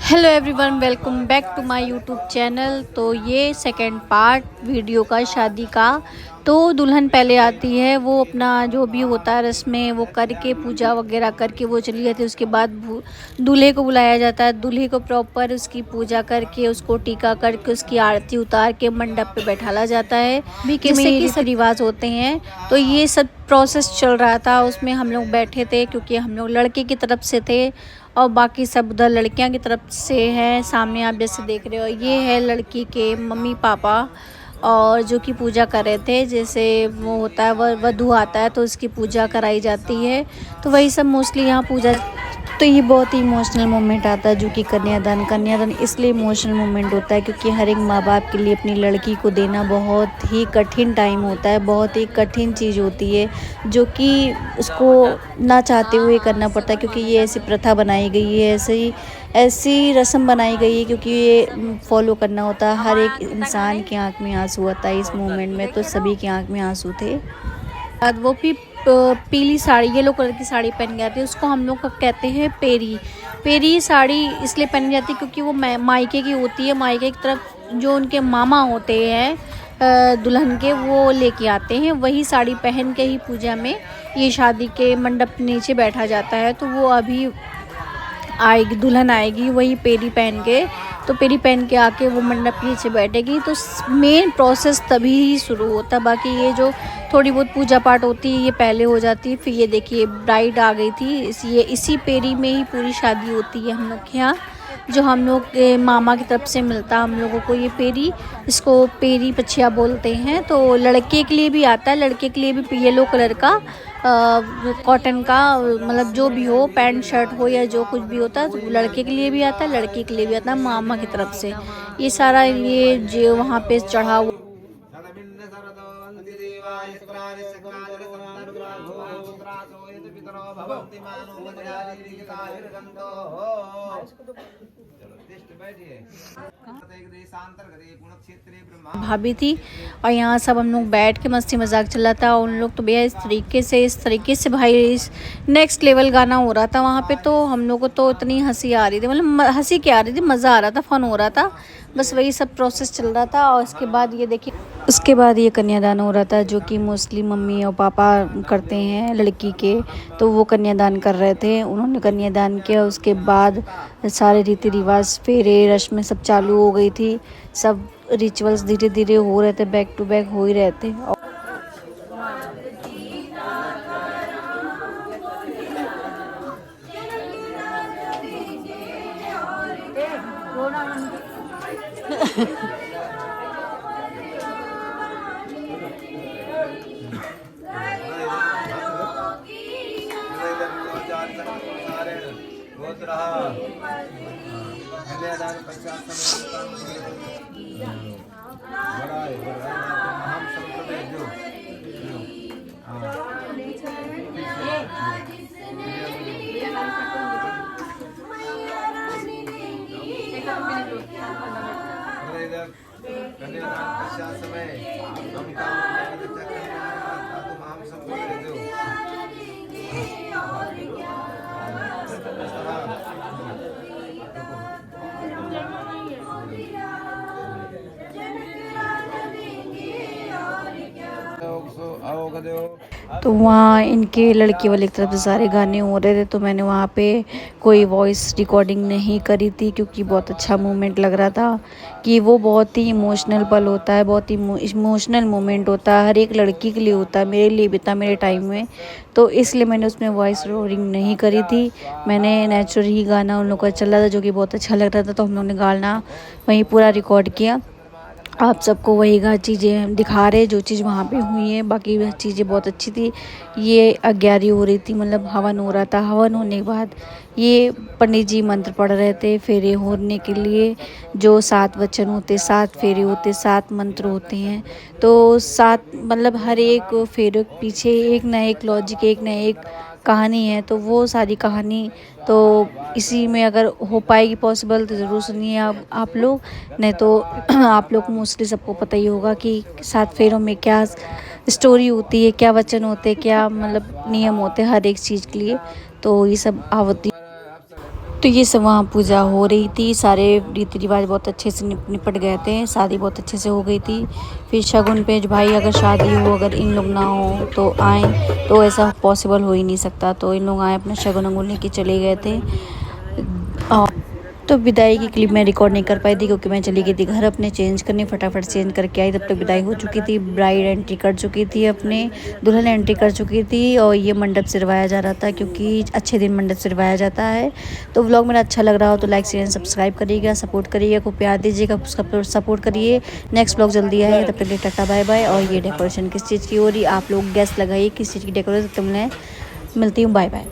Hello everyone, welcome back to my YouTube channel. तो ये second part video का शादी का। तो दुल्हन पहले आती है, वो अपना जो भी होता है रस्में वो करके पूजा वगैरह करके वो चली जाती है। उसके बाद दूल्हे को बुलाया जाता है। दूल्हे को प्रॉपर उसकी पूजा करके उसको टीका करके उसकी आरती उतार के मंडप पे बैठाला जाता है। भी के जैसे कि रीति रिवाज होते हैं। तो ये सब प्रोसेस चल रहा था, उसमें हम लोग बैठे थे क्योंकि हम लोग लड़के की तरफ से थे और बाकी सब उधर लड़कियां की तरफ से हैं। सामने आप जैसे देख रहे हो, ये है लड़की के मम्मी पापा और जो कि पूजा कर रहे थे। जैसे वो होता है वधू आता है तो उसकी पूजा कराई जाती है, तो वही सब मोस्टली यहाँ पूजा। तो ये बहुत ही इमोशनल मोमेंट आता है जो कि कन्यादान इसलिए इमोशनल मोमेंट होता है क्योंकि हर एक माँ बाप के लिए अपनी लड़की को देना बहुत ही कठिन टाइम होता है, बहुत ही कठिन चीज़ होती है जो कि उसको ना चाहते हुए करना पड़ता है क्योंकि ये ऐसी प्रथा बनाई गई है, ऐसी रस्म बनाई गई है क्योंकि ये फॉलो करना होता है। हर एक इंसान की आंख में आंसू आता है इस मोमेंट में, तो सभी की आंख में आंसू थे। बाद वो भी पीली साड़ी, येलो कलर की साड़ी पहन के आती है, उसको हम लोग कहते हैं पेरी। पेरी साड़ी इसलिए पहनी जाती है क्योंकि वो मायके की होती है। मायके की तरफ जो उनके मामा होते हैं दुल्हन के, वो लेके आते हैं। वही साड़ी पहन के ही पूजा में ये शादी के मंडप नीचे बैठा जाता है। तो वो अभी आएगी, दुल्हन आएगी वही पेरी पहन के। तो पेरी पहन के आके वो मंडप नीचे बैठेगी, तो मेन प्रोसेस तभी ही शुरू होता है। बाकी ये जो थोड़ी बहुत पूजा पाठ होती है ये पहले हो जाती है। फिर ये देखिए ब्राइड आ गई थी, ये इसी पेरी में ही पूरी शादी होती है हम लोग के यहाँ। जो हम लोग के मामा की तरफ से मिलता है हम लोगों को ये पेरी, इसको पेरी पछिया बोलते हैं। तो लड़के के लिए भी आता है, लड़के के लिए भी येलो कलर का कॉटन का, मतलब जो भी हो पैंट शर्ट हो या जो कुछ भी होता है, तो लड़के के लिए भी आता है लड़की के लिए भी आता है मामा की तरफ से। ये सारा ये जो वहाँ पे चढ़ा हुआ भाभी थी और यहाँ सब हम लोग बैठ के मस्ती मजाक चल रहा था। उन लोग तो भैया इस तरीके से भाई इस नेक्स्ट लेवल गाना हो रहा था वहाँ पे। तो हम लोग को तो इतनी हंसी आ रही थी, मतलब हंसी क्या आ रही थी, मज़ा आ रहा था, फन हो रहा था। बस वही सब प्रोसेस चल रहा था। और उसके बाद ये देखिए, उसके बाद ये कन्यादान हो रहा था जो कि मोस्टली मम्मी और पापा करते हैं लड़की के। तो वो कन्यादान कर रहे थे, उन्होंने कन्यादान किया। उसके बाद सारे रीति रिवाज, फेरे, रस्में सब चालू हो गई थी। सब रिचुअल्स धीरे धीरे हो रहे थे, बैक टू बैक हो ही रहे थे। तो वहाँ इनके लड़की वाले की तरफ से सारे गाने हो रहे थे, तो मैंने वहाँ पे कोई वॉइस रिकॉर्डिंग नहीं करी थी क्योंकि बहुत अच्छा मोमेंट लग रहा था कि वो बहुत ही इमोशनल पल होता है, बहुत ही इमोशनल मोमेंट होता है, हर एक लड़की के लिए होता है, मेरे लिए भी था मेरे टाइम में। तो इसलिए मैंने उसमें वॉइस रिकॉर्डिंग नहीं करी थी। मैंने नेचुरल ही गाना उन लोग का चल रहा था जो कि बहुत अच्छा लग रहा था, तो हम लोगों ने गाना वहीं पूरा रिकॉर्ड किया। आप सबको वही चीज़ें दिखा रहे जो चीज़ वहाँ पे हुई है। बाकी वह चीज़ें बहुत अच्छी थी। ये अग्यारी हो रही थी, मतलब हवन हो रहा था। हवन होने के बाद ये पंडित जी मंत्र पढ़ रहे थे फेरे होने के लिए। जो 7 वचन होते, 7 फेरे होते, 7 मंत्र होते हैं। तो 7 मतलब हर एक फेरे के पीछे एक ना एक लॉजिक, एक ना एक कहानी है। तो वो सारी कहानी तो इसी में अगर हो पाएगी पॉसिबल तो ज़रूर सुनिए आप लोग, नहीं तो आप लोग मोस्टली सबको पता ही होगा कि 7 फेरों में क्या स्टोरी होती है, क्या वचन होते हैं, क्या मतलब नियम होते हैं हर एक चीज़ के लिए। तो ये सब आवती तो ये सब वहाँ पूजा हो रही थी, सारे रीति रिवाज बहुत अच्छे से निपट गए थे, शादी बहुत अच्छे से हो गई थी। फिर शगुन पे भाई अगर शादी हो, अगर इन लोग ना हो तो आए, तो ऐसा पॉसिबल हो ही नहीं सकता। तो इन लोग आए, अपना शगुन वगुन लेके चले गए थे। और तो विदाई की क्लिप मैं रिकॉर्ड नहीं कर पाई थी क्योंकि मैं चली गई थी घर अपने चेंज करने, फटाफट चेंज करके आई, तब तक विदाई हो चुकी थी। ब्राइड एंट्री कर चुकी थी, अपने दुल्हन एंट्री कर चुकी थी और ये मंडप सिरवाया जा रहा था क्योंकि अच्छे दिन मंडप सिरवाया जाता है। तो व्लॉग मेरा अच्छा लग रहा हो तो लाइक शेयर सब्सक्राइब करिएगा, सपोर्ट करिएगा, खूब प्यार दीजिएगा, सपोर्ट करिए। नेक्स्ट ब्लॉग जल्दी आएगा, तब तक के लिए टाटा बाय बाय। और ये डेकोरेशन किस चीज़ की हो रही, आप लोग गैस लगाइए किस चीज़ की डेकोरेशन, तुमने मिलती हूँ, बाय बाय।